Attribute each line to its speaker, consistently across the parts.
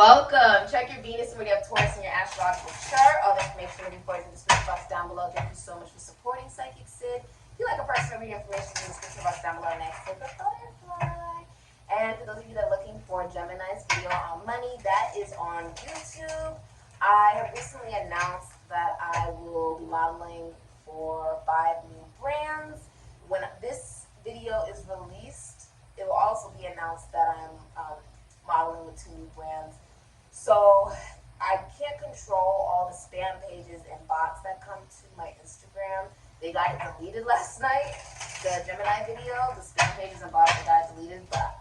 Speaker 1: Welcome. Check your Venus and where you have Taurus in your astrological chart. All the information will be for you in the description box down below. Thank you so much for supporting Sikiksyd. If you like a personal reading information in the description box down below, next click the butterfly. And for those of you that are looking for Gemini's video on money, that is on YouTube. I have recently announced that I will be modeling for 5 new brands. When this video is released, it will also be announced that I'm modeling with 2 new brands. So I can't control all the spam pages and bots that come to my Instagram. They got it deleted last night, the Gemini video, the spam pages and bots that got deleted, but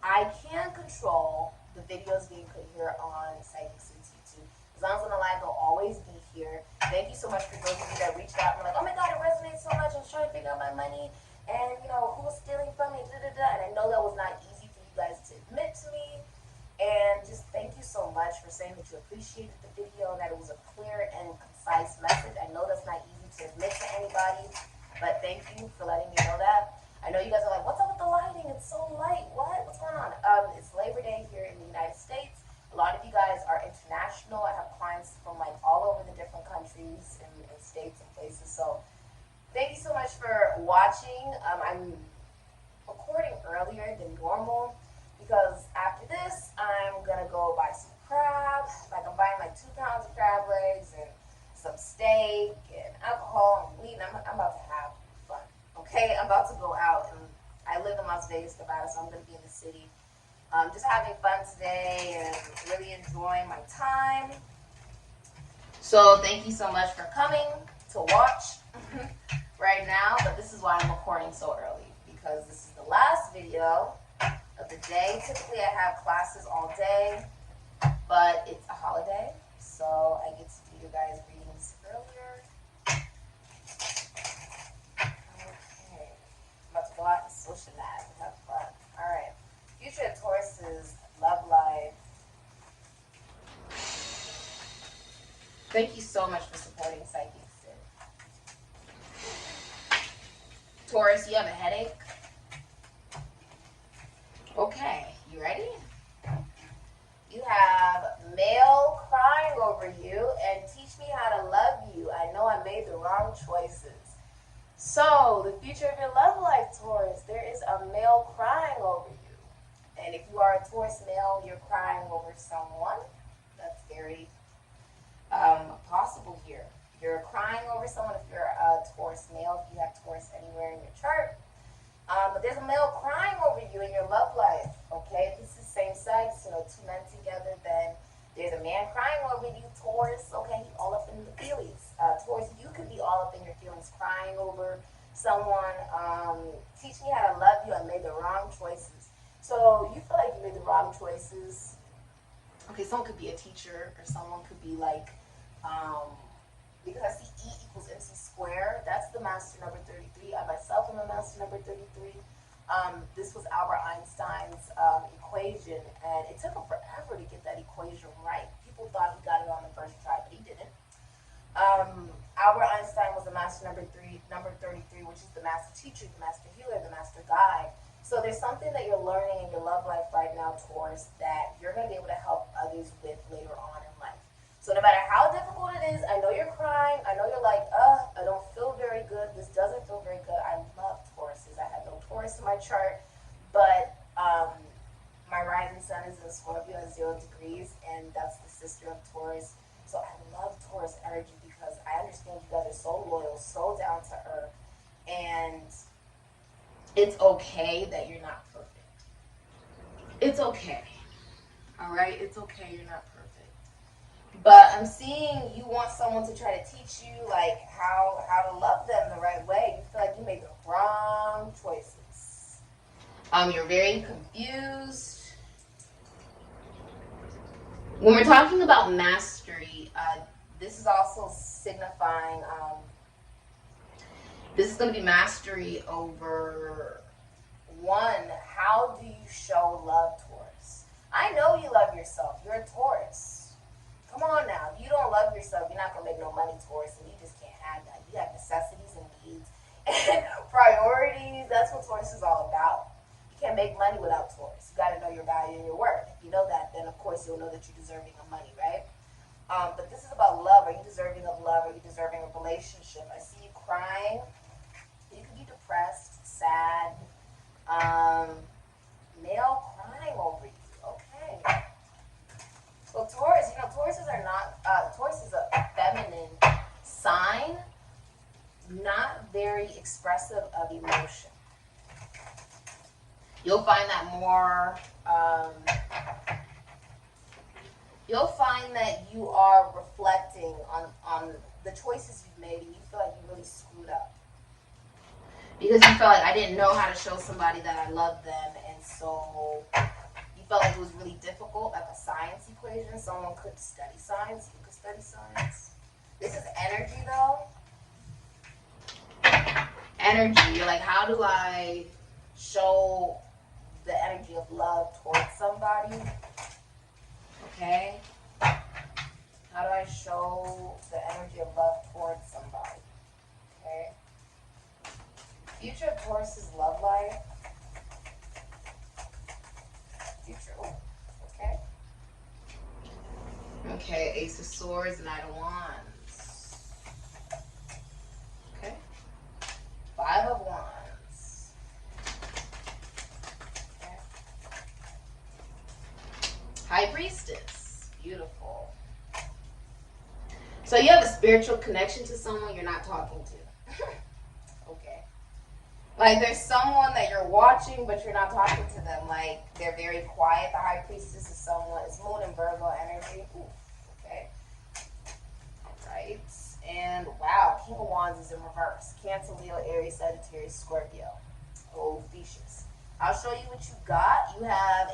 Speaker 1: I can control the videos being put here on Sikiksyd's YouTube. As long as I'm alive, they'll always be here. Thank you so much for those of you that reached out and were like, oh my God, it resonates so much. I was trying to figure out my money and, you know, who was stealing from me, And I know that was not easy for you guys to admit to me. And just thank you so much for saying that you appreciated the video and that it was a clear and concise message. I know that's not easy to admit to anybody, but thank you for letting me know that. I know you guys are like, what's up with the lighting? It's so light. What? What's going on? It's Labor Day here in the United States. A lot of you guys are international. I have clients from like all over the different countries and states and places. So thank you so much for watching. I'm recording earlier than normal because after this, I'm gonna go buy some crab. Like I'm buying like 2 pounds of crab legs and some steak and alcohol and weed. And I'm about to have fun. Okay, I'm about to go out, and I live in Las Vegas, Nevada, so I'm gonna be in the city. Just having fun today and really enjoying my time. So thank you so much for coming to watch right now. But this is why I'm recording so early, because this is the last video of the day. Typically I have classes all day, but it's a holiday, so I get to do your guys' readings earlier. Okay, I'm about to go out and socialize and have fun. Alright, future of Taurus's love life. Thank you so much for supporting Sikiksyd. Taurus, you have a headache? Okay, you ready? You have male crying over you and teach me how to love you. I know I made the wrong choices. So, the future of your love life, Taurus, there is a male crying over you. And if you are a Taurus male, you're crying over someone. That's very possible here. You're crying over someone if you're a Taurus male, if you have Taurus anywhere in your chart. But there's a male crying over you in your love life, okay? If this is same sex, you know, 2 men together, then there's a man crying over you, Taurus, okay? All up in the feelings. Taurus, you could be all up in your feelings, crying over someone. Teach me how to love you. I made the wrong choices. So you feel like you made the wrong choices. Okay, someone could be a teacher, or someone could be like, because I see E equals MC squared. That's the master number 33. I myself am a master number 33. This was Albert Einstein's equation, and it took him forever to get that equation right. People thought he got it on the first try, but he didn't. Albert Einstein was the master number 33, which is the master teacher, the master healer, the master guide. So there's something that you're learning in your love life right now, Taurus, that you're going to be able to help others with later on in life. So no matter how difficult it is, I know you're crying. I know you're like, I don't feel very good. This doesn't feel very good. I love Tauruses. I have no Taurus in my chart, but my rising sun is in Scorpio at 0 degrees, and that's the sister of Taurus. So I love Taurus energy because I understand you guys are so loyal, so down to earth, and it's okay that you're not perfect. It's okay. All right? It's okay you're not perfect. But I'm seeing you want someone to try to teach you like how to love them the right way. You feel like you made the wrong choices. You're very confused. When we're talking about mastery, this is also signifying this is going to be mastery over one. How do you show love, Taurus? I know you love yourself. You're a Taurus. Come on now. If you don't love yourself, you're not going to make no money, Taurus, and you just can't have that. You have necessities and needs and priorities. That's what Taurus is all about. You can't make money without Taurus. You got to know your value and your worth. If you know that, then of course you'll know that you're deserving of money, right? But this is about love. Are you deserving of love? Are you deserving of relationship? I see you crying. You could be depressed, sad, male crying over you. Okay. Well, Taurus, Tauruses are not, Taurus is a feminine sign, not very expressive of emotion. You'll find that more, you'll find that you are reflecting on the choices you've made and you feel like you really screwed up. Because you felt like I didn't know how to show somebody that I love them, and so you felt like it was really difficult, like a science equation. Someone could study science, you could study science. This is energy though. Energy, you're like, how do I show the energy of love towards somebody? Okay? How do I show the energy of love towards somebody? Okay? Future of Taurus's love life. Future. Okay? Okay, Ace of Swords, Knight of Wands. Okay? Five of Wands. Okay? High Priestess. Beautiful. So you have a spiritual connection to someone you're not talking to. Okay. Like there's someone that you're watching, but you're not talking to them. Like they're very quiet. The High Priestess is someone, it's Moon and Virgo energy. Ooh, okay. All right. And wow, King of Wands is in reverse. Cancer, Leo, Aries, Sagittarius, Scorpio. Oh, Theseus. I'll show you what you got. You have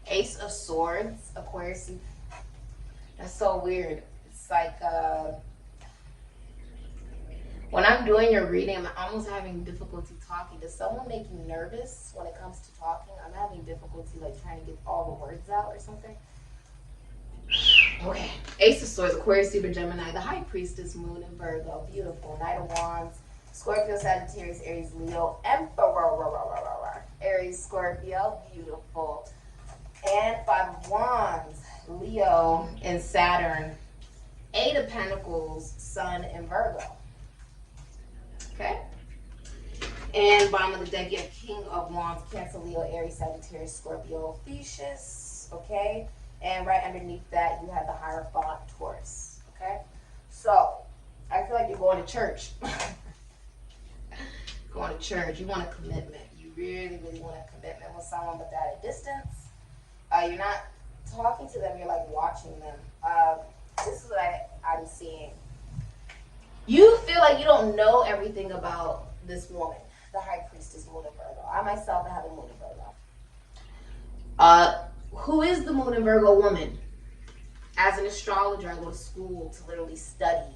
Speaker 1: Ace of Swords, Aquarius. That's so weird. It's like when I'm doing your reading, I'm almost having difficulty talking. Does someone make you nervous when it comes to talking? I'm having difficulty like trying to get all the words out or something. Okay. Ace of Swords, Aquarius, Libra, Gemini. The High Priestess, Moon and Virgo. Beautiful. Knight of Wands, Scorpio, Sagittarius, Aries, Leo, Emperor. Aries, Scorpio. Beautiful. And Five of Wands, Leo and Saturn. Eight of Pentacles, Sun and Virgo. Okay? And bottom of the deck, you have King of Wands, Cancer, Leo, Aries, Sagittarius, Scorpio, Theseus. Okay? And right underneath that, you have the Hierophant, Taurus. Okay? So, I feel like you're going to church. Going to church. You want a commitment. You really, really want a commitment with someone, but at a distance. You're not talking to them, you're like watching them. This is what I'm seeing. You feel like you don't know everything about this woman, the High Priestess, Moon and Virgo. I myself have a Moon and Virgo. Who is the Moon and Virgo woman? As an astrologer, I go to school to literally study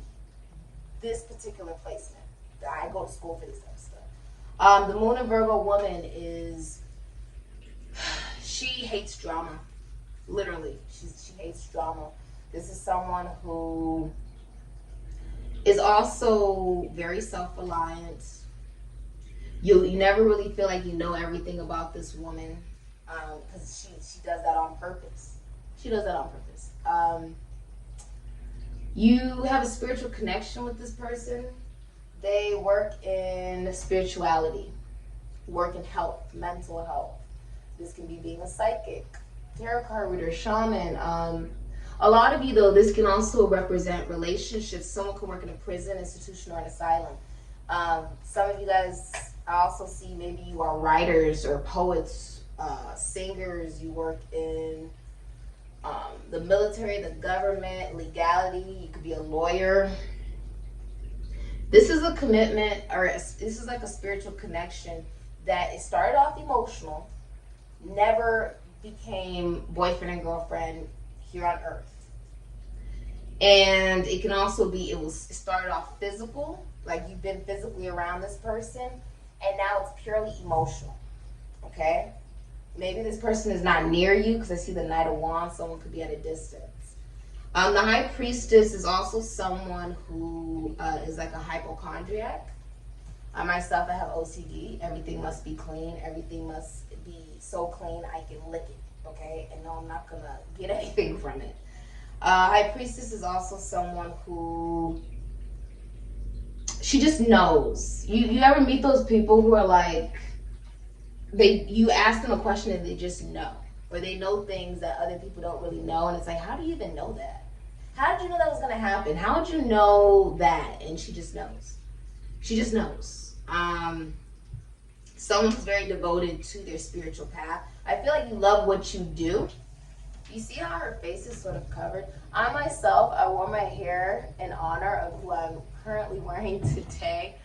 Speaker 1: this particular placement. I go to school for this type of stuff. The Moon and Virgo woman is... She hates drama. Literally, she hates drama. This is someone who is also very self-reliant. You never really feel like you know everything about this woman because she does that on purpose. She does that on purpose. You have a spiritual connection with this person. They work in spirituality, work in health, mental health. This can be being a psychic, tarot card reader, shaman. A lot of you, though, this can also represent relationships. Someone could work in a prison, institution, or an asylum. Some of you guys, I also see maybe you are writers or poets, singers. You work in the military, the government, legality. You could be a lawyer. This is a commitment, or this is like a spiritual connection that it started off emotional, never became boyfriend and girlfriend here on earth. And it can also be, it started off physical, like you've been physically around this person, and now it's purely emotional. Okay? Maybe this person is not near you, because I see the Knight of Wands, someone could be at a distance. The High Priestess is also someone who is like a hypochondriac. I myself, I have OCD. Everything must be clean. Everything must be so clean I can lick it, okay? And no, I'm not going to get anything from it. High Priestess is also someone who, she just knows. You ever meet those people who are like, you ask them a question and they just know. Or they know things that other people don't really know. And it's like, how do you even know that? How did you know that was going to happen? How would you know that? And she just knows. She just knows. Someone who's very devoted to their spiritual path. I feel like you love what you do. You see how her face is sort of covered? I myself, I wore my hair in honor of who I'm currently wearing today,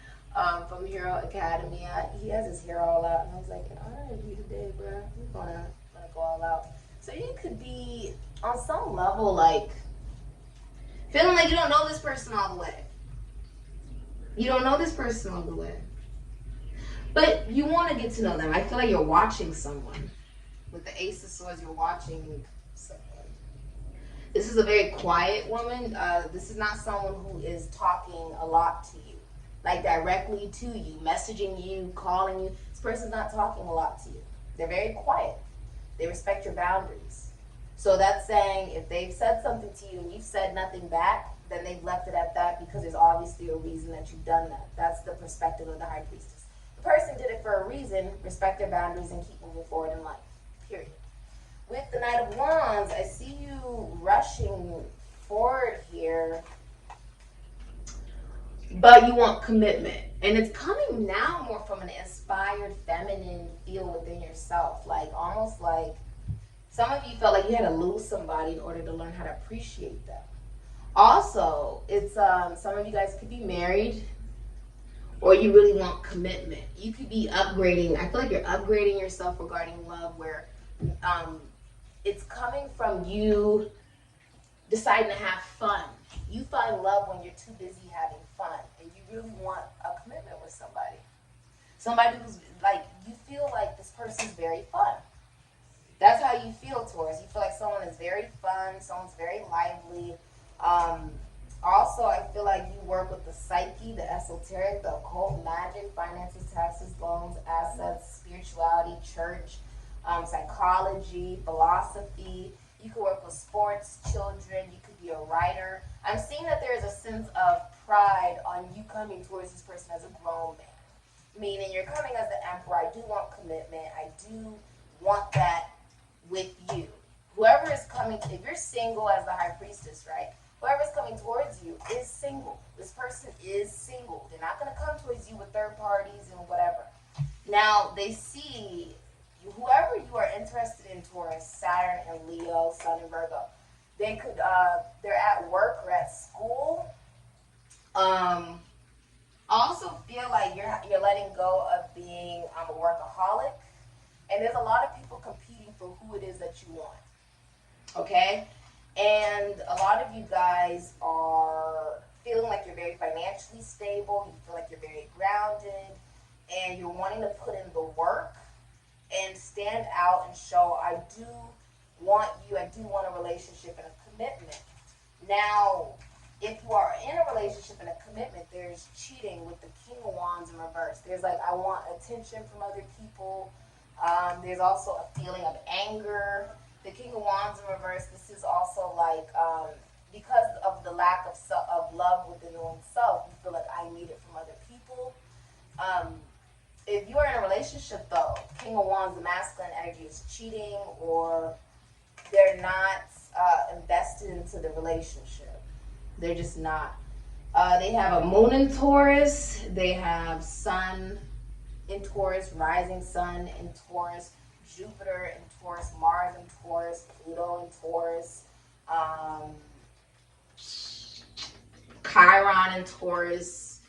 Speaker 1: from Hero Academia. He has his hair all out, and I was like, in honor of you today, bro, I'm gonna go all out. So you could be, on some level, like, feeling like you don't know this person all the way. You don't know this person all the way. But you want to get to know them. I feel like you're watching someone. With the Ace of Swords, you're watching someone. This is a very quiet woman. This is not someone who is talking a lot to you. Like directly to you, messaging you, calling you. This person's not talking a lot to you. They're very quiet. They respect your boundaries. So that's saying if they've said something to you and you've said nothing back, then they've left it at that because there's obviously a reason that you've done that. That's the perspective of the High Priestess. The person did it for a reason, respect their boundaries and keep moving forward in life, period. With the Knight of Wands, I see you rushing forward here, but you want commitment. And it's coming now more from an inspired feminine feel within yourself, like almost like some of you felt like you had to lose somebody in order to learn how to appreciate them. Also, it's some of you guys could be married, or you really want commitment. You could be upgrading. I feel like you're upgrading yourself regarding love, where it's coming from you deciding to have fun. You find love when you're too busy having fun, and you really want a commitment with somebody. Somebody who's like, you feel like this person's very fun. That's how you feel, Taurus. You feel like someone is very fun, someone's very lively. Also, I feel like you work with the psyche, the esoteric, the occult, magic, finances, taxes, loans, assets, spirituality, church, psychology, philosophy. You could work with sports, children. You could be a writer. I'm seeing that there is a sense of pride on you coming towards this person as a grown man. Meaning you're coming as the emperor. I do want commitment. I do want that with you. Whoever is coming, if you're single as the High Priestess, right? Whoever's coming towards you is single. This person is single. They're not going to come towards you with third parties and whatever. Now, they see whoever you are interested in, Taurus, Saturn and Leo, Sun and Virgo. They could, they're at work or at school. Also feel like you're letting go of being a workaholic. And there's a lot of people competing for who it is that you want. Okay? And a lot of you guys are feeling like you're very financially stable. You feel like you're very grounded. And you're wanting to put in the work and stand out and show, I do want you. I do want a relationship and a commitment. Now, if you are in a relationship and a commitment, there's cheating with the King of Wands in reverse. There's like, I want attention from other people. There's also a feeling of anger. The King of Wands in reverse, this is also like, because of the lack of love within oneself, you feel like I need it from other people. If you are in a relationship though, King of Wands, the masculine energy is cheating, or they're not invested into the relationship. They're just not. They have a moon in Taurus. They have sun in Taurus, rising sun in Taurus, Jupiter in Taurus, Mars in Taurus, Pluto in Taurus, Chiron in Taurus,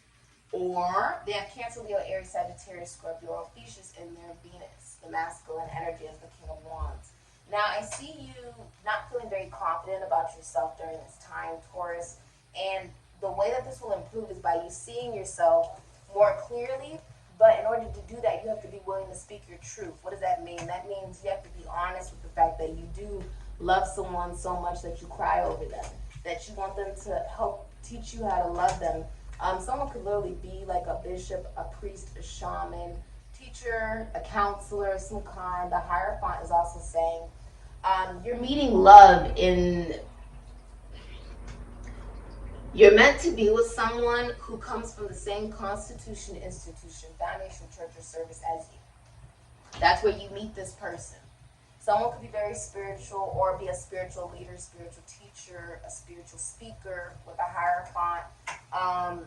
Speaker 1: or they have Cancer, Leo, Aries, Sagittarius, Scorpio, or Thesis in their Venus, the masculine energy as the King of Wands. Now, I see you not feeling very confident about yourself during this time, Taurus, and the way that this will improve is by you seeing yourself more clearly. But in order to do that, you have to be willing to speak your truth. What does that mean? That means you have to be honest with the fact that you do love someone so much that you cry over them, that you want them to help teach you how to love them Someone could literally be like a bishop, a priest, a shaman, teacher, a counselor, some kind. The Hierophant is also saying you're meeting love in... You're meant to be with someone who comes from the same constitution, institution, foundation, church, or service as you. That's where you meet this person. Someone could be very spiritual or be a spiritual leader, spiritual teacher, a spiritual speaker with a Hierophant.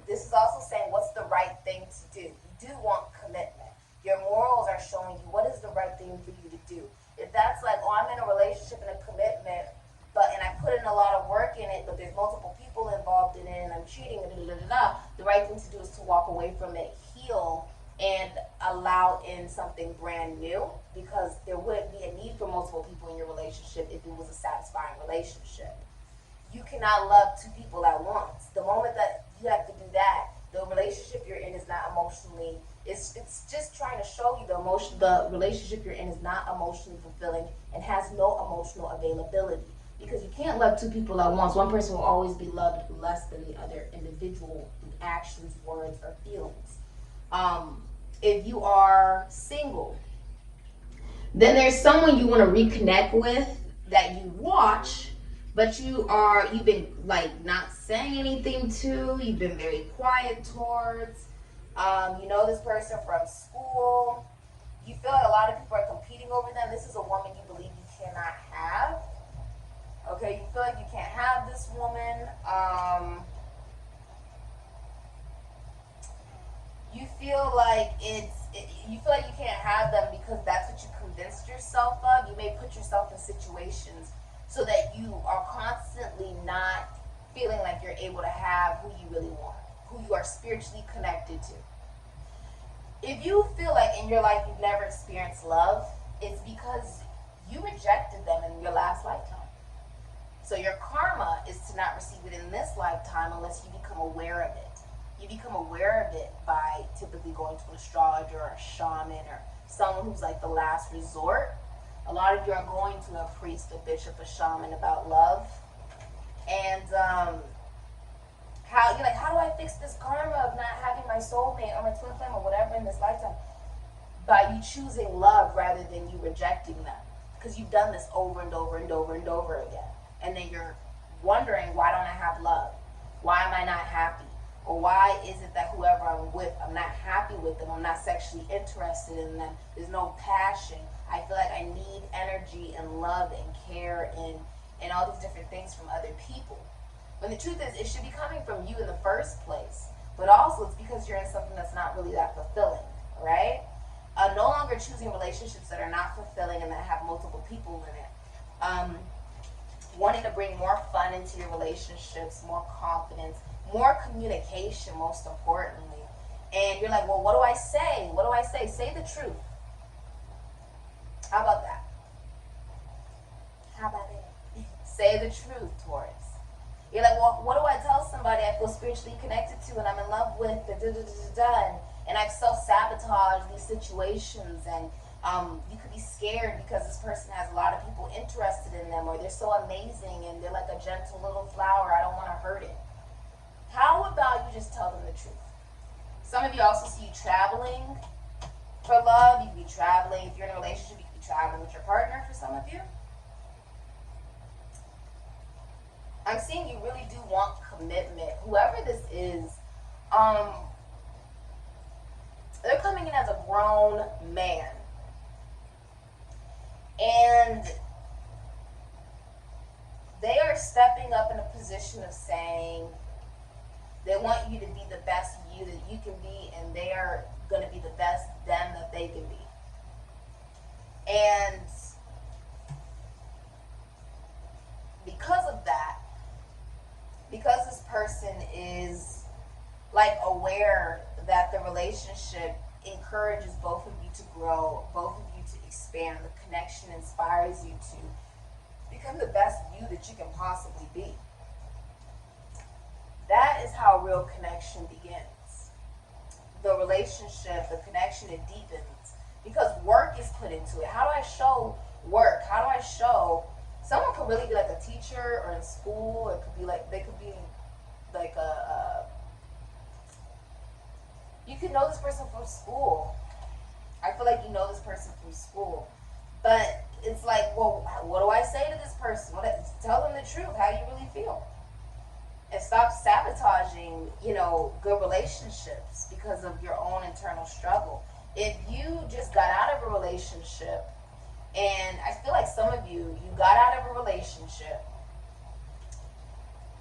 Speaker 1: This is also saying what's the right thing to do. You do want commitment. Your morals are showing you what is the right thing for you to do. If that's like, oh, I'm in a relationship and a commitment, and I put in a lot of work in it, but there's multiple people involved in it, and I'm cheating, the right thing to do is to walk away from it, heal, and allow in something brand new, because there wouldn't be a need for multiple people in your relationship if it was a satisfying relationship. You cannot love two people at once. The moment that you have to do that, the relationship you're in is not emotionally, it's just trying to show you the relationship you're in is not emotionally fulfilling and has no emotional availability. Because you can't love two people at once. One person will always be loved less than the other individual in actions, words, or feelings. If you are single, then there's someone you want to reconnect with that you watch, but you've been like not saying anything to. You've been very quiet towards. You know this person from school. You feel like a lot of people are competing over them. This is a woman you believe you cannot have. Okay, you feel like you can't have this woman. You feel like you feel like you can't have them because that's what you convinced yourself of. You may put yourself in situations so that you are constantly not feeling like you're able to have who you really want, who you are spiritually connected to. If you feel like in your life you've never experienced love, it's because you rejected them in your last lifetime. So your karma is to not receive it in this lifetime unless you become aware of it. You become aware of it by typically going to an astrologer or a shaman or someone who's like the last resort. A lot of you are going to a priest, a bishop, a shaman about love. And how do I fix this karma of not having my soulmate or my twin flame or whatever in this lifetime? By you choosing love rather than you rejecting them. Because you've done this over and over and over and over again. And then you're wondering, why don't I have love? Why am I not happy? Or why is it that whoever I'm with, I'm not happy with them, I'm not sexually interested in them, there's no passion. I feel like I need energy and love and care and all these different things from other people. When the truth is, it should be coming from you in the first place. But also it's because you're in something that's not really that fulfilling, right? No longer choosing relationships that are not fulfilling and that have multiple people in it. Wanting to bring more fun into your relationships, more confidence, more communication, most importantly. And you're like, well, what do I say? What do I say? Say the truth. How about that? How about it? Say the truth, Taurus. You're like, well, what do I tell somebody I feel spiritually connected to and I'm in love with, and I've self-sabotaged these situations, and you could be scared because this person has a lot of people interested in them, or they're so amazing and they're like a gentle little flower, I don't want to hurt it. How about you just tell them the truth? Some of you also see you traveling for love. You could be traveling. If you're in a relationship, you could be traveling with your partner for some of you. I'm seeing you really do want commitment. Whoever this is, they're coming in as a grown man. And they are stepping up in a position of saying they want you to be the best you that you can be, and they are going to be the best them that they can be. And because of that, because this person is like aware that the relationship encourages both of you to grow, both of you to expand, the connection inspires you to become the best you that you can possibly be. That is how real connection begins. The relationship, the connection, it deepens because work is put into it. How do I show work? How do I show? Someone could really be like a teacher or in school. It could be like, they could be like a You could know this person from school. I feel like you know this person from school. But it's like, well, what do I say to this person? Tell them the truth. How do you really feel? And stop sabotaging, good relationships because of your own internal struggle. If you just got out of a relationship, and I feel like some of you got out of a relationship,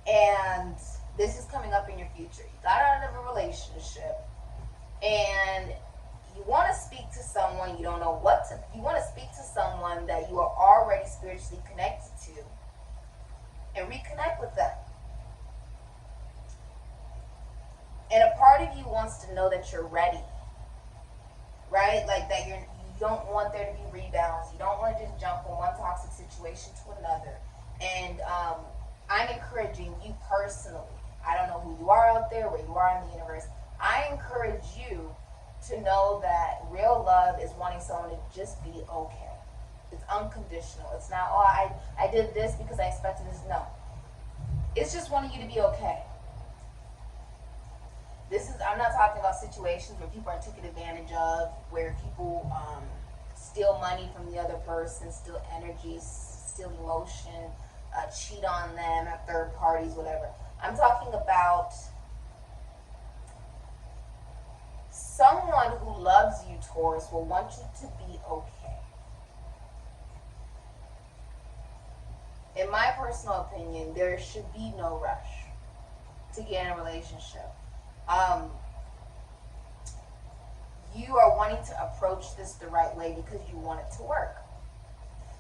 Speaker 1: and this is coming up in your future. You got out of a relationship, and you want to speak to someone, you don't know what to, you want to speak to someone that you are already spiritually connected to, and reconnect with them. And a part of you wants to know that you're ready, right? Like that you don't want there to be rebounds. You don't want to just jump from one toxic situation to another. And I'm encouraging you personally. I don't know who you are out there, where you are in the universe. I encourage you to know that real love is wanting someone to just be okay. It's unconditional. It's not, oh, I did this because I expected this. No. It's just wanting you to be okay. I'm not talking about situations where people are taken advantage of, where people steal money from the other person, steal energy, steal emotion, cheat on them at third parties, whatever. I'm talking about someone who loves you, Taurus, will want you to be okay. In my personal opinion, there should be no rush to get in a relationship. You are wanting to approach this the right way because you want it to work.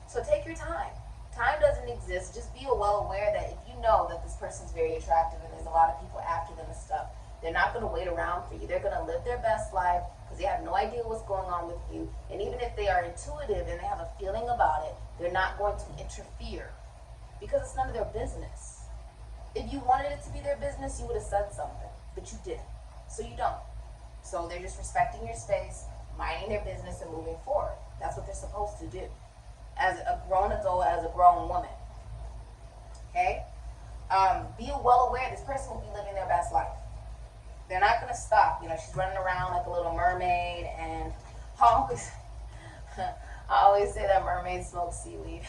Speaker 1: So take your time. Time doesn't exist. Just be well aware that if you know that this person's very attractive and there's a lot of people after them and stuff, they're not going to wait around for you. They're going to live their best life because they have no idea what's going on with you. And even if they are intuitive and they have a feeling about it, they're not going to interfere because it's none of their business. If you wanted it to be their business, you would have said something, but you didn't. So you don't. So they're just respecting your space, minding their business, and moving forward. That's what they're supposed to do as a grown adult, as a grown woman. Okay? Be well aware this person will be living their best life. They're not going to stop. She's running around like a little mermaid, and I always say that mermaids smoke seaweed.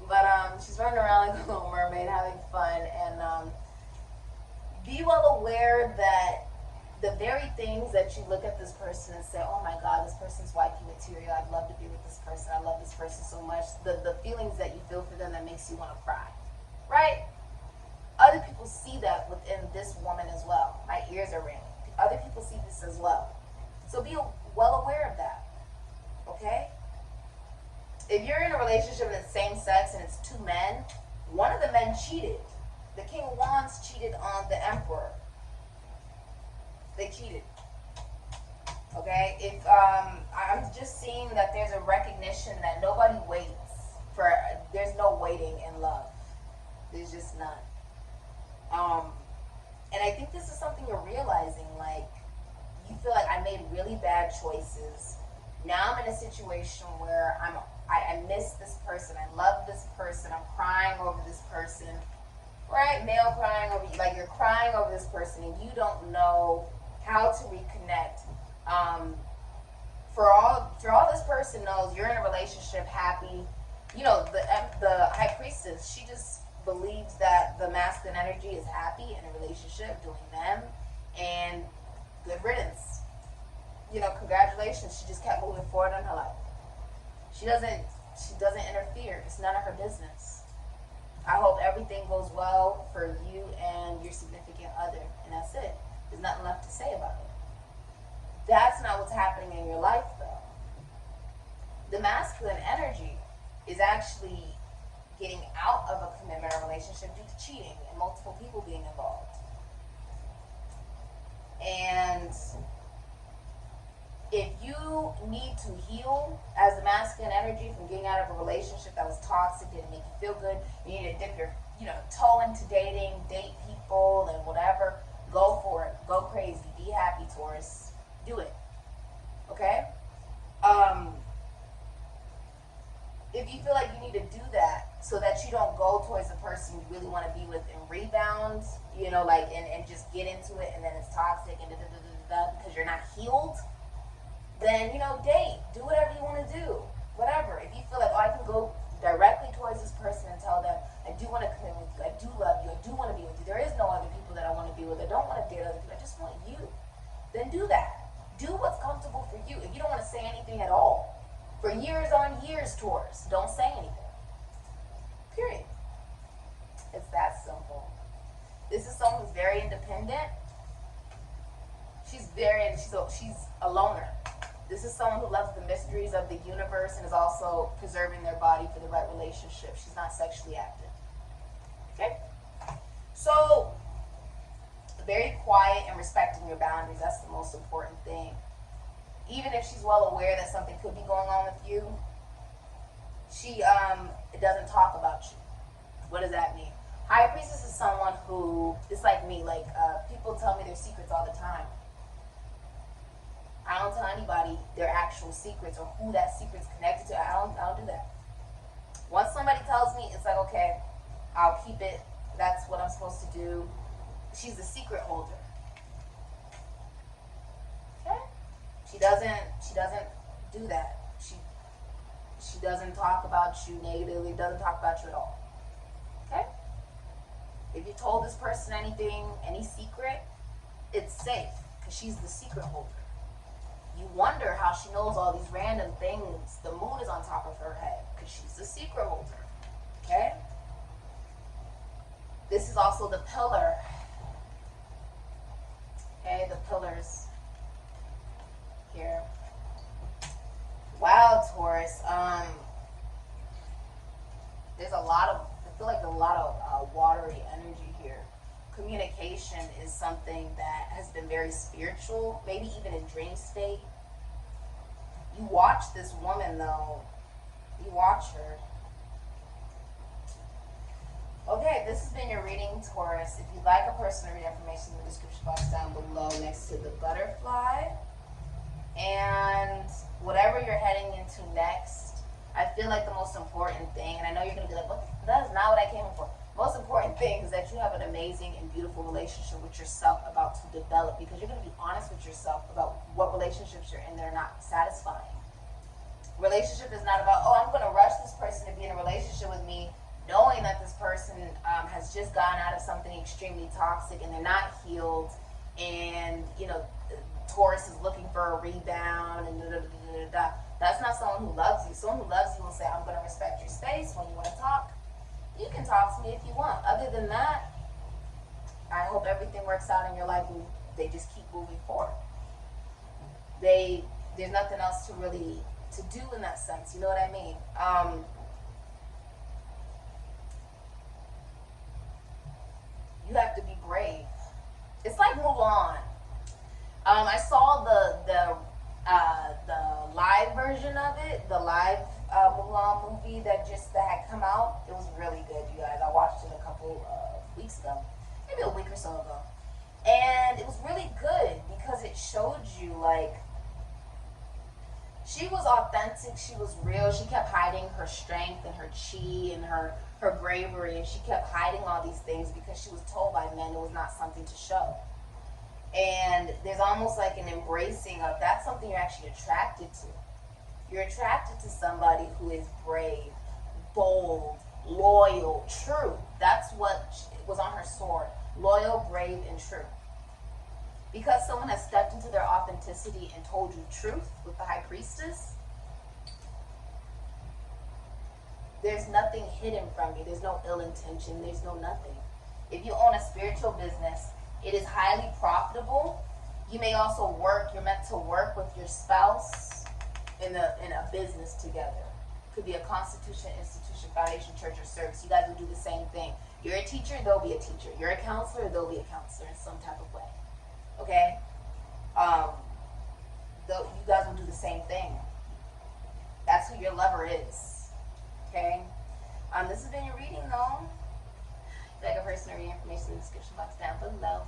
Speaker 1: But she's running around like a little mermaid, having fun, and be well aware that the very things that you look at this person and say, oh my God, this person's wifey material, I'd love to be with this person, I love this person so much, the feelings that you feel for them that makes you want to cry, right? Other people see that within this woman as well. My ears are ringing. Other people see this as well. So be well aware of that, okay? If you're in a relationship and it's same sex and it's two men, one of the men cheated. The King of Wands cheated on the Emperor. They cheated. Okay? If I'm just seeing that there's a recognition that nobody waits for, there's no waiting in love. There's just none. And I think this is something you're realizing, like, you feel like I made really bad choices. Now I'm in a situation where I miss this person, I love this person, I'm crying over this person, right? Male crying over you, like you're crying over this person and you don't know how to reconnect. For all this person knows, you're in a relationship, happy. The High Priestess, she just believes that the masculine energy is happy in a relationship, doing them, and good riddance. Congratulations. She just kept moving forward in her life. She doesn't interfere. It's none of her business. I hope everything goes well for you and your significant other, and that's it. There's nothing left to say about it. That's not what's happening in your life, though. The masculine energy is actually getting out of a commitment or relationship due to cheating and multiple people being involved. And if you need to heal as the masculine energy from getting out of a relationship that was toxic, didn't make you feel good, you need to dip your toe into dating, date people and whatever, go for it. Go crazy. Be happy, Taurus. Do it. Okay? If you feel like you need to do that so that you don't go towards the person you really want to be with and rebound, and just get into it and then it's toxic and that because you're not healed, then, you know, date. Do whatever you want to do. Whatever. If you feel like, oh, I can go directly towards this person and tell them, I do want to commit with you, I do love you, I do want to be with you. There is no other people that I want to be with. I don't want to date other people. I just want you. Then do that. Do what's comfortable for you. If you don't want to say anything at all, for years on years, Taurus, don't say anything. Period. It's that simple. This is someone who's very independent. She's a loner. This is someone who loves the mysteries of the universe and is also preserving their body for the right relationship. She's not sexually active. Okay? So, very quiet and respecting your boundaries. That's the most important thing. Even if she's well aware that something could be going on with you, she doesn't talk about you. What does that mean? High Priestess is someone who, it's like me, like people tell me their secrets all the time. I don't tell anybody their actual secrets or who that secret's connected to. I don't do that. Once somebody tells me, it's like, okay, I'll keep it. That's what I'm supposed to do. She's the secret holder. Okay? She doesn't do that. She doesn't talk about you negatively, doesn't talk about you at all. Okay? If you told this person anything, any secret, it's safe because she's the secret holder. You wonder how she knows all these random things. The moon is on top of her head because she's the secret holder. Okay? This is also the pillar. Okay, the pillars here. Wow, Taurus. There's a lot of, I feel like a lot of watery energy here. Communication is something that has been very spiritual, maybe even in dream state. You watch this woman though. You watch her. Okay, this has been your reading, Taurus. If you'd like a personal read information in the description box down below next to the butterfly. And whatever you're heading into next, I feel like the most important thing, and I know you're going to be like, what? That is not what I came here for. Most important thing is that you have an amazing and beautiful relationship with yourself about to develop, because you're going to be honest with yourself about what relationships you're in that are not satisfying. Relationship is not about, oh, I'm going to rush this person to be in a relationship with me, knowing that this person has just gone out of something extremely toxic and they're not healed, and, you know, Taurus is looking for a rebound, and da-da-da-da-da-da. That's not someone who loves you. Someone who loves you will say, I'm going to respect your space. When you want to talk, you can talk to me if you want. Other than that, I hope everything works out in your life and they just keep moving forward. There's nothing else to really to do in that sense. You know what I mean? You have to be brave. It's like Mulan. I saw the live version of it, the live Mulan movie that had come out. It was really good, you guys. I watched it a couple of weeks ago, maybe a week or so ago, and it was really good because it showed you, like, she was authentic, she was real. She kept hiding her strength and her chi and her bravery, and she kept hiding all these things because she was told by men it was not something to show. And there's almost like an embracing of that's something you're actually attracted to. You're attracted to somebody who is brave, bold, loyal, true. That's what was on her sword. Loyal, brave, and true. Because someone has stepped into their authenticity and told you truth with the High Priestess, there's nothing hidden from you. There's no ill intention. There's no nothing. If you own a spiritual business, it is highly profitable. You may also work, you're meant to work with your spouse in a business together. Could be a constitution, institution, foundation, church, or service. You guys will do the same thing. You're a teacher, they'll be a teacher. You're a counselor, they'll be a counselor in some type of way. Okay? You guys will do the same thing. That's who your lover is. Okay? This has been your reading, though. If you like a personal reading information in the description box down below.